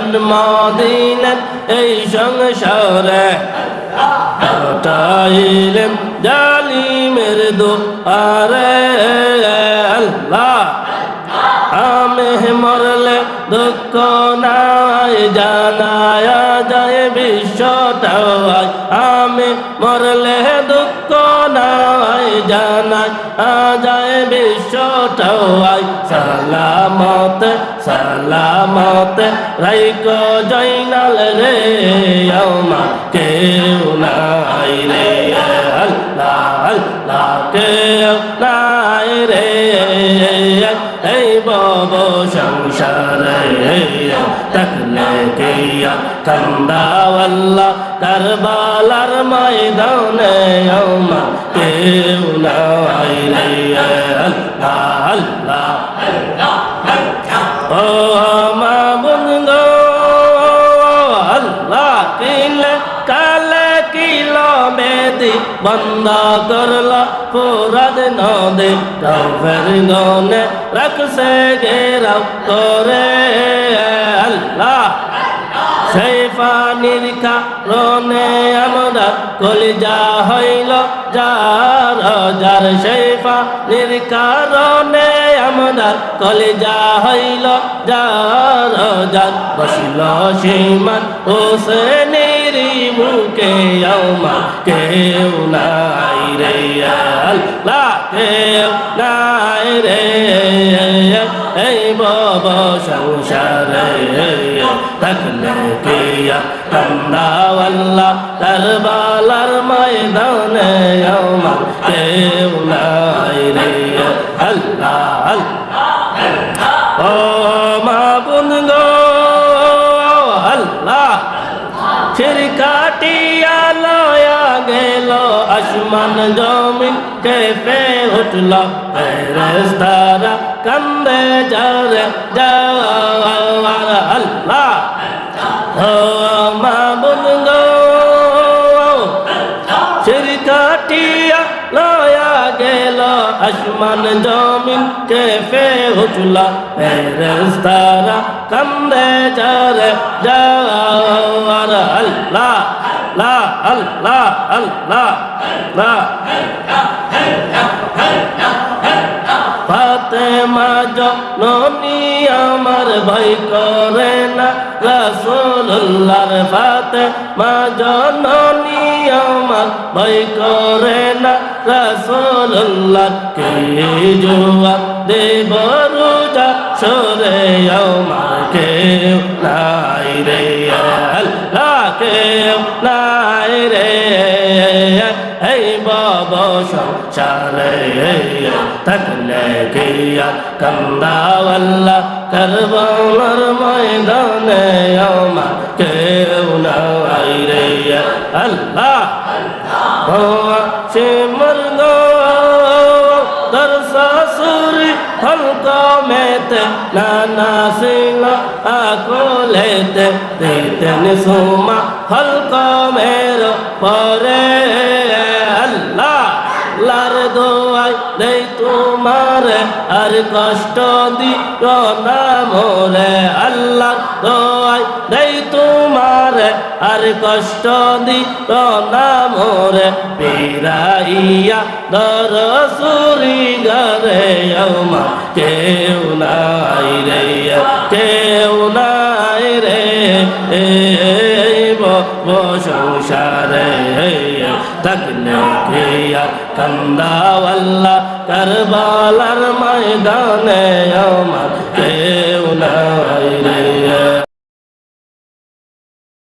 জন্ম দিলেন এই সংসারে হটাইলেন জালিমের দুয়ারে আল্লাহ আমি মরলে দুঃখ নাই জানায় যায় বিশ্বটাই আমি মরলে দুঃখ নাই জানায় যায় বিশ্বটাই সালামত সালামত রাইকো জয়নাল রে আমার কেউ নাই রে আল্লাহ আল্লাহ কেউ নাই রে এই বব সংসারে তকলে কিয়া কান্দাওয়াল্লাহ কারবালার ময়দানে আমার কেউ নাই রে আল্লাহ আল্লাহ ও মাবুদ গো আল্লাহ কিলে কালে কিলো বেদি বন্দা করলা পুরাদ নদী কাফের গনে রাখছে ঘেরাও করে আল্লাহ সেই পানির কারণে আমরা কলিজা হইল যার যার সেই পানির কারণে আমরা কলিজা হইল যার যার বসিল সীমান হোসেনের বুকে আমার কেউ নাই রে আল্লাহ কেউ নাই রে এই বব সংসারে থাকলে কিয়া কান্দাওয়াল্লাহ কারবালার ময়দানে আমার কেউ নাই রে আল্লাহ আল্লাহ ও মাবুদ গো আল্লাহ শিরকাটিয়া লয়া গেল আসমান জমিন কেঁপে উঠল ফেরেশতারা কান্দে যারে যাওয়ার আল্লাহ ও মাবুদ গো শিরকাটিয়া লয়া গেল আসমান জমিন কেঁপে উঠল ফেরেশতারা কান্দে যারে যাওয়ার আল্লাহ লা আল্লাহ আল্লাহ লা ফাতেমা জননী আমার ভয় করে না রাসূলুল্লাহর ফাতেমা জননী আমার ভয় করে না রাসূলুল্লাহ কে জবাব দেব রোজা সরে আমার কেউ নাই রে আল্লাহ কেউ নাই রে এই বব সংসারে থাকলে কিয়া কান্দাওয়াল্লাহ কারবালার ময়দানে আমার কেউ নাই রে আল্লাহ সে মর্গ দরসাসুরি হলকা মেতে নানা সিল আকলেতে দিতেন সুমা হলকা মেরো পরে আল্লাহ লার দোয়াই দেই তোমার আর কষ্ট দিও না মোরে আল্লাহ দোয়াই দেই তোমার আর কষ্ট দিও না মোরে পিরাইয়া দরসুরি ঘরে আমার কেউ নাই রে কেউ নাই রে সংসারে থাকলে কিয়া কান্দাওয়াল্লাহ কারবালার ময়দানে আমার কেউ নাই রে